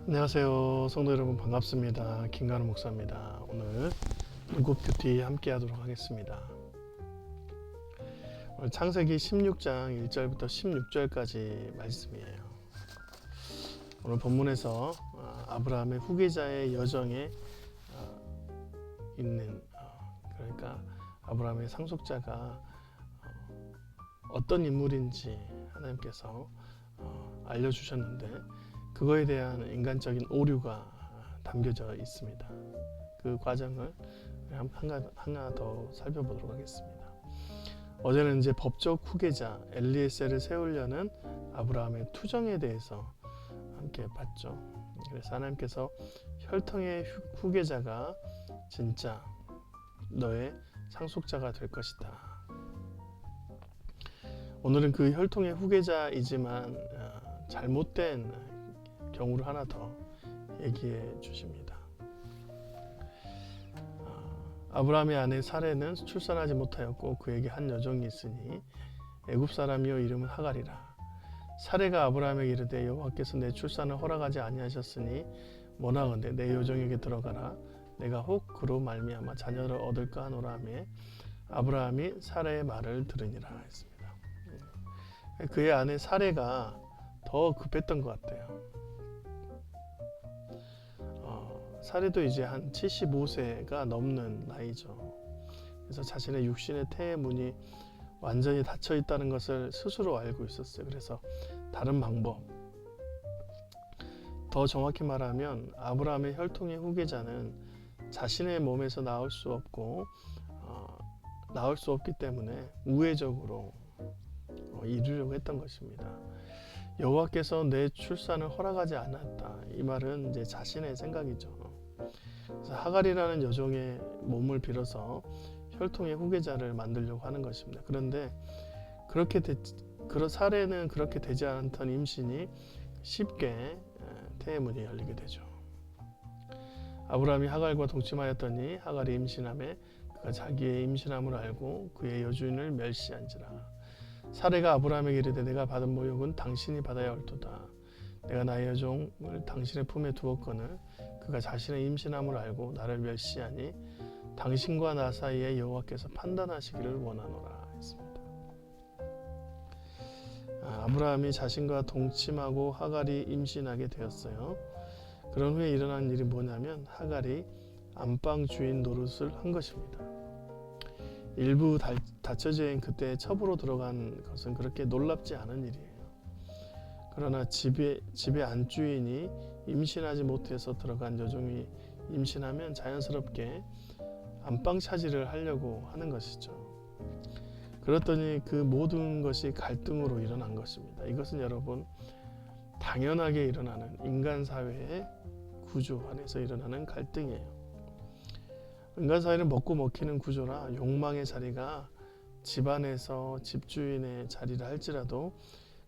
안녕하세요 성도 여러분, 반갑습니다. 김관우 목사입니다. 오늘 눈곱 큐티 함께 하도록 하겠습니다. 오늘 창세기 16장 1절부터 16절까지 말씀이에요. 오늘 본문에서 아브라함의 후계자의 여정에 있는, 그러니까 아브라함의 상속자가 어떤 인물인지 하나님께서 알려주셨는데, 그거에 대한 인간적인 오류가 담겨져 있습니다. 그 과정을 하나 더 살펴보도록 하겠습니다. 어제는 이제 법적 후계자 엘리에셀을 세우려는 아브라함의 투정에 대해서 함께 봤죠. 그래서 하나님께서 혈통의 후계자가 진짜 너의 상속자가 될 것이다. 오늘은 그 혈통의 후계자이지만 잘못된 경우를 하나 더 얘기해 주십니다. 아브라함의 아내 사레는 출산하지 못하였고 그에게 한 여종이 있으니 애굽 사람이요 이름은 하갈이라. 사레가 아브라함에게 이르되 여호와께서 내 출산을 허락하지 아니하셨으니 원하건대 내 여종에게 들어가라. 내가 혹 그로 말미암아 자녀를 얻을까 하노라 하며 아브라함이 사레의 말을 들으니라 했습니다. 그의 아내 사레가 더 급했던 것 같아요. 사례도 이제 한 75세가 넘는 나이죠. 그래서 자신의 육신의 태의 문이 완전히 닫혀 있다는 것을 스스로 알고 있었어요. 그래서 다른 방법, 더 정확히 말하면 아브라함의 혈통의 후계자는 자신의 몸에서 나올 수 없기 때문에 우회적으로 이루려고 했던 것입니다. 여호와께서 내 출산을 허락하지 않았다. 이 말은 이제 자신의 생각이죠. 그래서 하갈이라는 여종의 몸을 빌어서 혈통의 후계자를 만들려고 하는 것입니다. 그런데 사례는 그렇게 되지 않던 임신이 쉽게 태의 문이 열리게 되죠. 아브라함이 하갈과 동침하였더니 하갈이 임신하매 그가 자기의 임신함을 알고 그의 여주인을 멸시한지라. 사례가 아브라함에게 이르되 내가 받은 모욕은 당신이 받아야 옳도다. 내가 나의 여종을 당신의 품에 두었거늘 그가 자신의 임신함을 알고 나를 멸시하니 당신과 나 사이에 여호와께서 판단하시기를 원하노라 했습니다. 아브라함이 자신과 동침하고 하갈이 임신하게 되었어요. 그런 후에 일어난 일이 뭐냐면 하갈이 안방 주인 노릇을 한 것입니다. 일부 다처제인 그때 첩으로 들어간 것은 그렇게 놀랍지 않은 일이에요. 그러나 집의 안주인이 임신하지 못해서 들어간 여종이 임신하면 자연스럽게 안방 차지를 하려고 하는 것이죠. 그랬더니 그 모든 것이 갈등으로 일어난 것입니다. 이것은 여러분 당연하게 일어나는 인간 사회의 구조 안에서 일어나는 갈등이에요. 인간 사회는 먹고 먹히는 구조라 욕망의 자리가 집안에서 집주인의 자리를 할지라도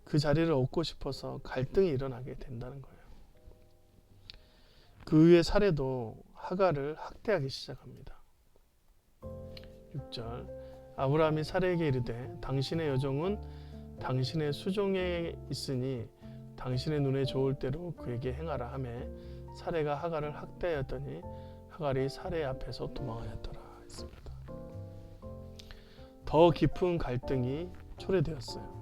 그 자리를 얻고 싶어서 갈등이 일어나게 된다는 거예요. 그 후에 사례도 하갈을 학대하기 시작합니다. 6절 아브라함이 사례에게 이르되 당신의 여종은 당신의 수종에 있으니 당신의 눈에 좋을 대로 그에게 행하라 하매 사례가 하갈을 학대하였더니 하갈이 사례 앞에서 도망하였더라 했습니다. 더 깊은 갈등이 초래되었어요.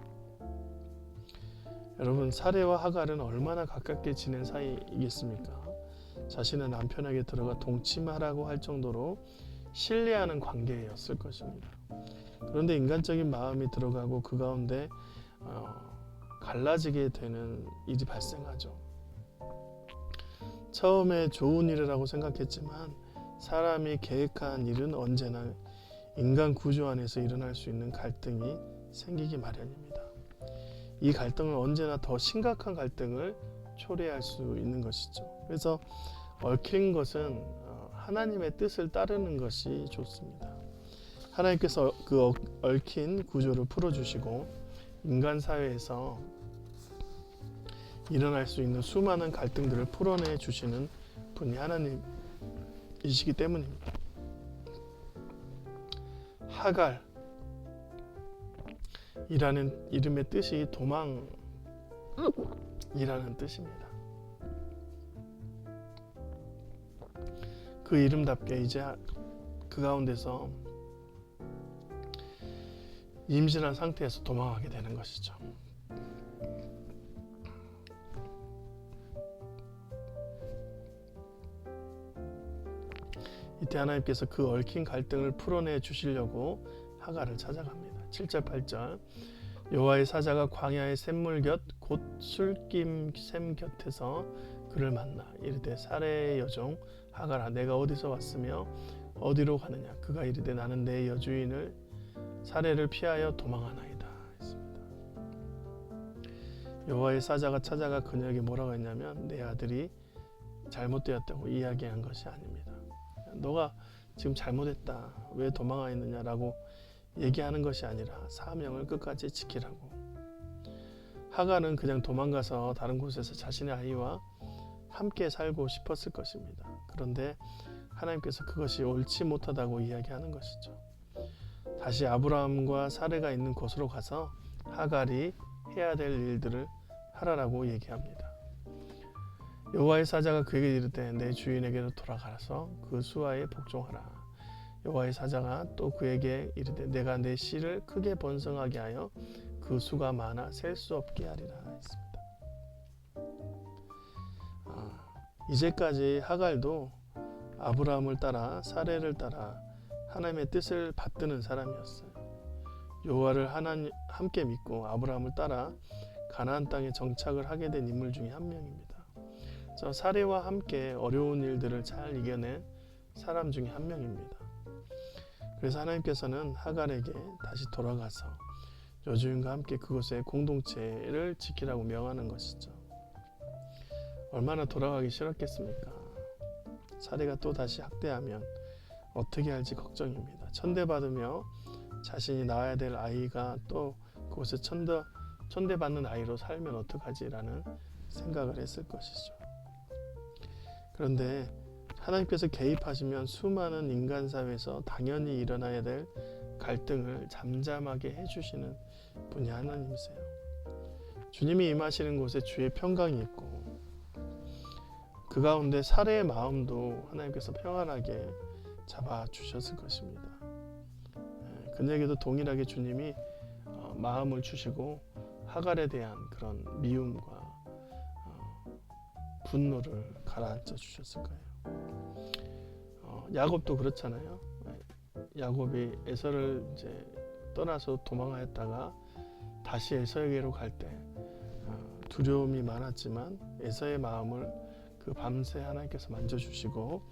여러분, 사례와 하갈은 얼마나 가깝게 지낸 사이이겠습니까? 자신의 남편에게 들어가 동침하라고 할 정도로 신뢰하는 관계였을 것입니다. 그런데 인간적인 마음이 들어가고 그 가운데 갈라지게 되는 일이 발생하죠. 처음에 좋은 일이라고 생각했지만 사람이 계획한 일은 언제나 인간 구조 안에서 일어날 수 있는 갈등이 생기기 마련입니다. 이 갈등은 언제나 더 심각한 갈등을 초래할 수 있는 것이죠. 그래서 얽힌 것은 하나님의 뜻을 따르는 것이 좋습니다. 하나님께서 그 얽힌 구조를 풀어주시고 인간 사회에서 일어날 수 있는 수많은 갈등들을 풀어내 주시는 분이 하나님이시기 때문입니다. 하갈 이라는 이름의 뜻이 도망이라는 뜻입니다. 그 이름답게 이제 그 가운데서 임신한 상태에서 도망하게 되는 것이죠. 이때 하나님께서 그 얽힌 갈등을 풀어내 주시려고 하갈을 찾아갑니다. 7절 8절 여호와의 사자가 광야의 샘물 곁 곧 술김 샘 곁에서 그를 만나 이르되 사레의 여종 하갈아 내가 어디서 왔으며 어디로 가느냐. 그가 이르되 나는 내 여주인을 사레를 피하여 도망하나이다 했습니다. 여호와의 사자가 찾아가 그녀에게 뭐라고 했냐면 내 아들이 잘못되었다고 이야기한 것이 아닙니다. 너가 지금 잘못했다. 왜 도망가 있느냐라고 얘기하는 것이 아니라 사명을 끝까지 지키라고. 하갈은 그냥 도망가서 다른 곳에서 자신의 아이와 함께 살고 싶었을 것입니다. 그런데 하나님께서 그것이 옳지 못하다고 이야기하는 것이죠. 다시 아브라함과 사레가 있는 곳으로 가서 하갈이 해야 될 일들을 하라라고 얘기합니다. 여호와의 사자가 그에게 이르되 내 주인에게로 돌아가서 그 수하에 복종하라. 여호와의 사자가 또 그에게 이르되 내가 내 씨를 크게 번성하게 하여 그 수가 많아 셀 수 없게 하리라 했습니다. 이제까지 하갈도 아브라함을 따라 사레를 따라 하나님의 뜻을 받드는 사람이었어요. 여호와를 함께 믿고 아브라함을 따라 가나안 땅에 정착을 하게 된 인물 중에 한 명입니다. 사레와 함께 어려운 일들을 잘 이겨낸 사람 중에 한 명입니다. 그래서 하나님께서는 하갈에게 다시 돌아가서 여주인과 함께 그곳의 공동체를 지키라고 명하는 것이죠. 얼마나 돌아가기 싫었겠습니까? 사레가 또 다시 학대하면 어떻게 할지 걱정입니다. 천대받으며 자신이 낳아야 될 아이가 또 그곳에 천대받는 아이로 살면 어떡하지라는 생각을 했을 것이죠. 그런데 하나님께서 개입하시면 수많은 인간 사회에서 당연히 일어나야 될 갈등을 잠잠하게 해주시는 분이 하나님이세요. 주님이 임하시는 곳에 주의 평강이 있고 그 가운데 사레의 마음도 하나님께서 평안하게 잡아주셨을 것입니다. 그녀에게도 동일하게 주님이 마음을 주시고 하갈에 대한 그런 미움과 분노를 가라앉혀 주셨을 거예요. 야곱도 그렇잖아요. 야곱이 에서를 이제 떠나서 도망하였다가 다시 에서에게로 갈 때 두려움이 많았지만 에서의 마음을 그 밤새 하나님께서 만져주시고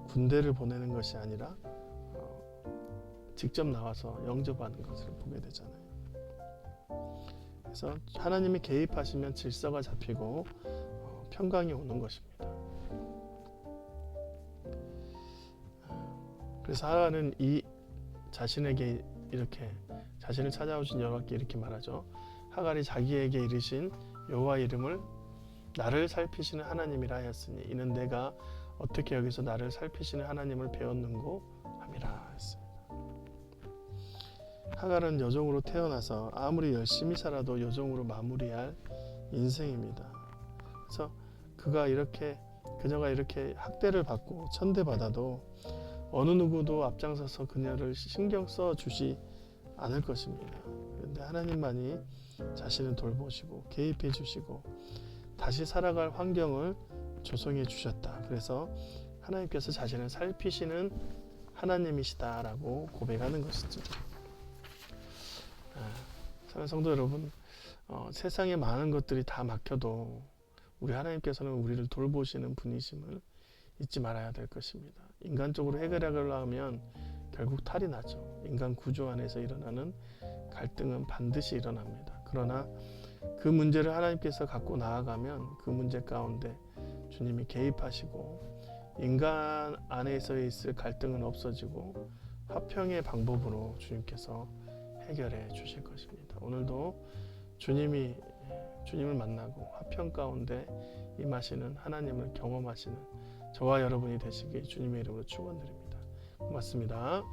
군대를 보내는 것이 아니라 직접 나와서 영접하는 것을 보게 되잖아요. 그래서 하나님이 개입하시면 질서가 잡히고 평강이 오는 것입니다. 그래서 하나는 이 자신에게 이렇게 자신을 찾아오신 여호와께 이렇게 말하죠. 하갈이 자기에게 이르신 여호와 이름을 나를 살피시는 하나님이라 하였으니 이는 내가 어떻게 여기서 나를 살피시는 하나님을 배웠는고 함이라 했습니다. 하갈은 여종으로 태어나서 아무리 열심히 살아도 여종으로 마무리할 인생입니다. 그래서 그녀가 이렇게 학대를 받고 천대받아도 어느 누구도 앞장서서 그녀를 신경 써 주지 않을 것입니다. 그런데 하나님만이 자신을 돌보시고 개입해 주시고 다시 살아갈 환경을 조성해 주셨다. 그래서 하나님께서 자신을 살피시는 하나님이시다라고 고백하는 것이죠. 사랑하는 성도 여러분, 세상에 많은 것들이 다 막혀도 우리 하나님께서는 우리를 돌보시는 분이심을 잊지 말아야 될 것입니다. 인간적으로 해결하려고 하면 결국 탈이 나죠. 인간 구조 안에서 일어나는 갈등은 반드시 일어납니다. 그러나 그 문제를 하나님께서 갖고 나아가면 그 문제 가운데 주님이 개입하시고 인간 안에서 있을 갈등은 없어지고 화평의 방법으로 주님께서 해결해 주실 것입니다. 오늘도 주님을 만나고 화평 가운데 임하시는 하나님을 경험하시는 저와 여러분이 되시길 주님의 이름으로 축원드립니다. 고맙습니다.